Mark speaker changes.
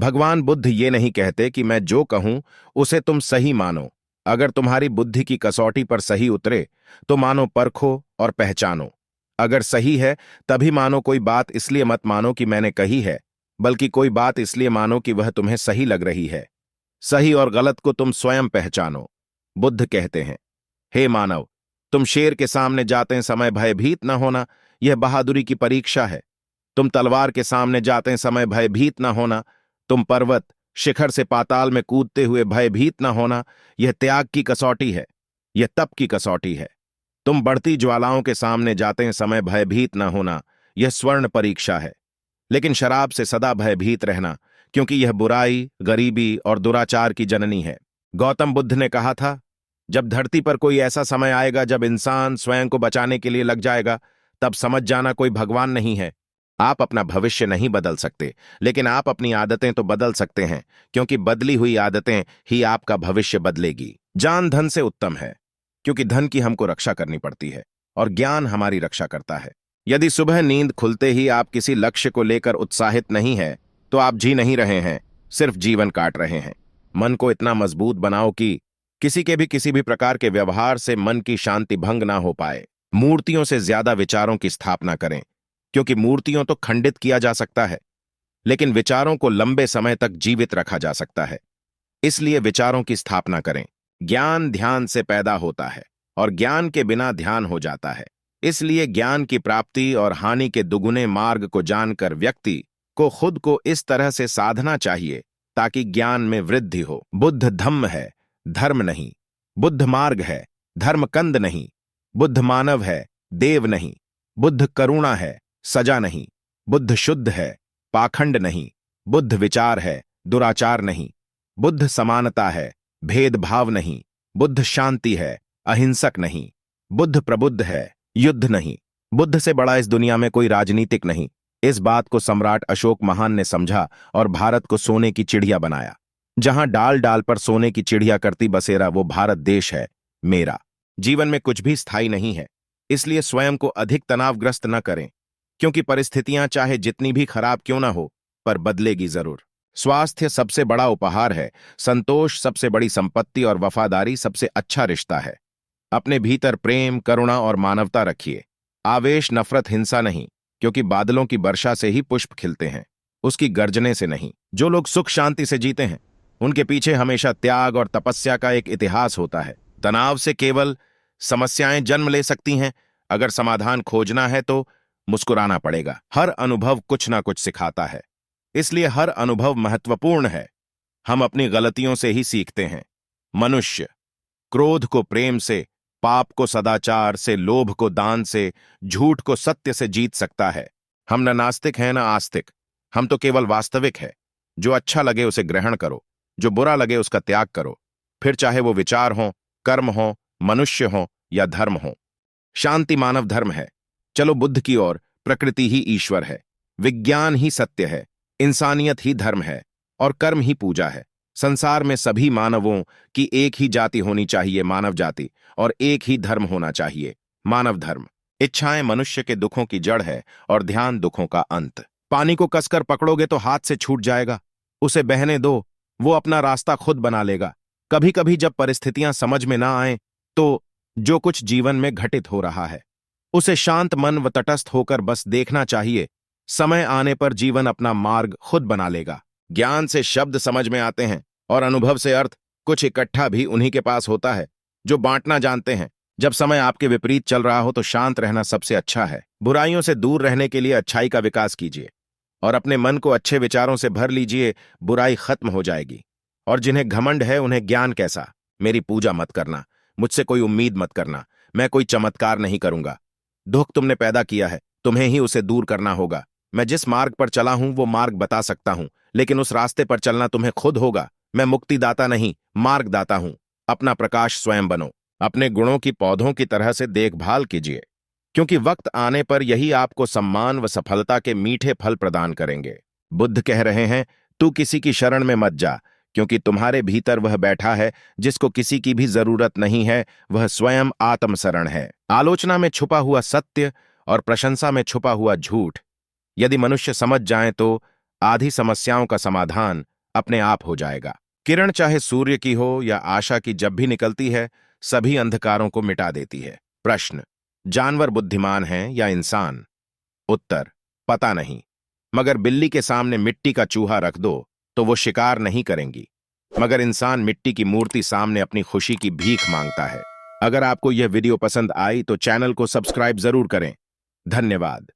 Speaker 1: भगवान बुद्ध ये नहीं कहते कि मैं जो कहूं उसे तुम सही मानो। अगर तुम्हारी बुद्धि की कसौटी पर सही उतरे तो मानो, परखो और पहचानो। अगर सही है तभी मानो। कोई बात इसलिए मत मानो कि मैंने कही है, बल्कि कोई बात इसलिए मानो कि वह तुम्हें सही लग रही है। सही और गलत को तुम स्वयं पहचानो। बुद्ध कहते हैं, हे मानव, तुम शेर के सामने जाते समय भयभीत न होना, यह बहादुरी की परीक्षा है। तुम तलवार के सामने जाते समय भयभीत न होना, तुम पर्वत शिखर से पाताल में कूदते हुए भयभीत न होना, यह त्याग की कसौटी है, यह तप की कसौटी है। तुम बढ़ती ज्वालाओं के सामने जाते समय भयभीत न होना, यह स्वर्ण परीक्षा है। लेकिन शराब से सदा भयभीत रहना, क्योंकि यह बुराई, गरीबी और दुराचार की जननी है। गौतम बुद्ध ने कहा था, जब धरती पर कोई ऐसा समय आएगा जब इंसान स्वयं को बचाने के लिए लग जाएगा, तब समझ जाना कोई भगवान नहीं है। आप अपना भविष्य नहीं बदल सकते, लेकिन आप अपनी आदतें तो बदल सकते हैं, क्योंकि बदली हुई आदतें ही आपका भविष्य बदलेगी। जान धन से उत्तम है, क्योंकि धन की हमको रक्षा करनी पड़ती है और ज्ञान हमारी रक्षा करता है। यदि सुबह नींद खुलते ही आप किसी लक्ष्य को लेकर उत्साहित नहीं है, तो आप जी नहीं रहे हैं, सिर्फ जीवन काट रहे हैं। मन को इतना मजबूत बनाओ कि किसी भी प्रकार के व्यवहार से मन की शांति भंग ना हो पाए। मूर्तियों से ज्यादा विचारों की स्थापना करें, क्योंकि मूर्तियों तो खंडित किया जा सकता है, लेकिन विचारों को लंबे समय तक जीवित रखा जा सकता है। इसलिए विचारों की स्थापना करें। ज्ञान ध्यान से पैदा होता है और ज्ञान के बिना ध्यान हो जाता है। इसलिए ज्ञान की प्राप्ति और हानि के दुगुने मार्ग को जानकर व्यक्ति को खुद को इस तरह से साधना चाहिए ताकि ज्ञान में वृद्धि हो। बुद्ध धम्म है, धर्म नहीं। बुद्ध मार्ग है, धर्म कंद नहीं। बुद्ध मानव है, देव नहीं। बुद्ध करुणा है, सजा नहीं। बुद्ध शुद्ध है, पाखंड नहीं। बुद्ध विचार है, दुराचार नहीं। बुद्ध समानता है, भेदभाव नहीं। बुद्ध शांति है, अहिंसक नहीं। बुद्ध प्रबुद्ध है, युद्ध नहीं। बुद्ध से बड़ा इस दुनिया में कोई राजनीतिक नहीं। इस बात को सम्राट अशोक महान ने समझा और भारत को सोने की चिड़िया बनाया। जहां डाल डाल पर सोने की चिड़िया करती बसेरा, वो भारत देश है मेरा। जीवन में कुछ भी स्थायी नहीं है, इसलिए स्वयं को अधिक तनावग्रस्त न करें, क्योंकि परिस्थितियां चाहे जितनी भी खराब क्यों ना हो, पर बदलेगी जरूर। स्वास्थ्य सबसे बड़ा उपहार है, संतोष सबसे बड़ी संपत्ति और वफादारी सबसे अच्छा रिश्ता है। अपने भीतर प्रेम, करुणा और मानवता रखिए। आवेश, नफरत, हिंसा नहीं, क्योंकि बादलों की वर्षा से ही पुष्प खिलते हैं, उसकी गर्जने से नहीं। जो लोग सुख शांति से जीते हैं, उनके पीछे हमेशा त्याग और तपस्या का एक इतिहास होता है। तनाव से केवल समस्याएं जन्म ले सकती हैं। अगर समाधान खोजना है तो मुस्कुराना पड़ेगा। हर अनुभव कुछ ना कुछ सिखाता है, इसलिए हर अनुभव महत्वपूर्ण है। हम अपनी गलतियों से ही सीखते हैं। मनुष्य क्रोध को प्रेम से, पाप को सदाचार से, लोभ को दान से, झूठ को सत्य से जीत सकता है। हम न नास्तिक हैं न आस्तिक, हम तो केवल वास्तविक है। जो अच्छा लगे उसे ग्रहण करो, जो बुरा लगे उसका त्याग करो, फिर चाहे वो विचार हो, कर्म हो, मनुष्य हो या धर्म हो। शांति मानव धर्म है। चलो बुद्ध की ओर। प्रकृति ही ईश्वर है, विज्ञान ही सत्य है, इंसानियत ही धर्म है और कर्म ही पूजा है। संसार में सभी मानवों की एक ही जाति होनी चाहिए, मानव जाति, और एक ही धर्म होना चाहिए, मानव धर्म। इच्छाएं मनुष्य के दुखों की जड़ है और ध्यान दुखों का अंत। पानी को कसकर पकड़ोगे तो हाथ से छूट जाएगा, उसे बहने दो, वो अपना रास्ता खुद बना लेगा। कभी कभी जब परिस्थितियां समझ में ना आए तो जो कुछ जीवन में घटित हो रहा है उसे शांत मन व तटस्थ होकर बस देखना चाहिए। समय आने पर जीवन अपना मार्ग खुद बना लेगा। ज्ञान से शब्द समझ में आते हैं और अनुभव से अर्थ। कुछ इकट्ठा भी उन्हीं के पास होता है जो बांटना जानते हैं। जब समय आपके विपरीत चल रहा हो तो शांत रहना सबसे अच्छा है। बुराइयों से दूर रहने के लिए अच्छाई का विकास कीजिए और अपने मन को अच्छे विचारों से भर लीजिए, बुराई खत्म हो जाएगी। और जिन्हें घमंड है उन्हें ज्ञान कैसा। मेरी पूजा मत करना, मुझसे कोई उम्मीद मत करना, मैं कोई चमत्कार नहीं करूंगा। दुख तुमने पैदा किया है, तुम्हें ही उसे दूर करना होगा। मैं जिस मार्ग पर चला हूं वो मार्ग बता सकता हूं, लेकिन उस रास्ते पर चलना तुम्हें खुद होगा। मैं मुक्तिदाता नहीं, मार्गदाता हूं। अपना प्रकाश स्वयं बनो। अपने गुणों की पौधों की तरह से देखभाल कीजिए, क्योंकि वक्त आने पर यही आपको सम्मान व सफलता के मीठे फल प्रदान करेंगे। बुद्ध कह रहे हैं, तू किसी की शरण में मत जा, क्योंकि तुम्हारे भीतर वह बैठा है जिसको किसी की भी जरूरत नहीं है। वह स्वयं आत्मशरण है। आलोचना में छुपा हुआ सत्य और प्रशंसा में छुपा हुआ झूठ यदि मनुष्य समझ जाए तो आधी समस्याओं का समाधान अपने आप हो जाएगा। किरण चाहे सूर्य की हो या आशा की, जब भी निकलती है सभी अंधकारों को मिटा देती है। प्रश्न, जानवर बुद्धिमान हैं या इंसान? उत्तर, पता नहीं, मगर बिल्ली के सामने मिट्टी का चूहा रख दो तो वो शिकार नहीं करेंगी, मगर इंसान मिट्टी की मूर्ति सामने अपनी खुशी की भीख मांगता है। अगर आपको यह वीडियो पसंद आई तो चैनल को सब्सक्राइब जरूर करें। धन्यवाद।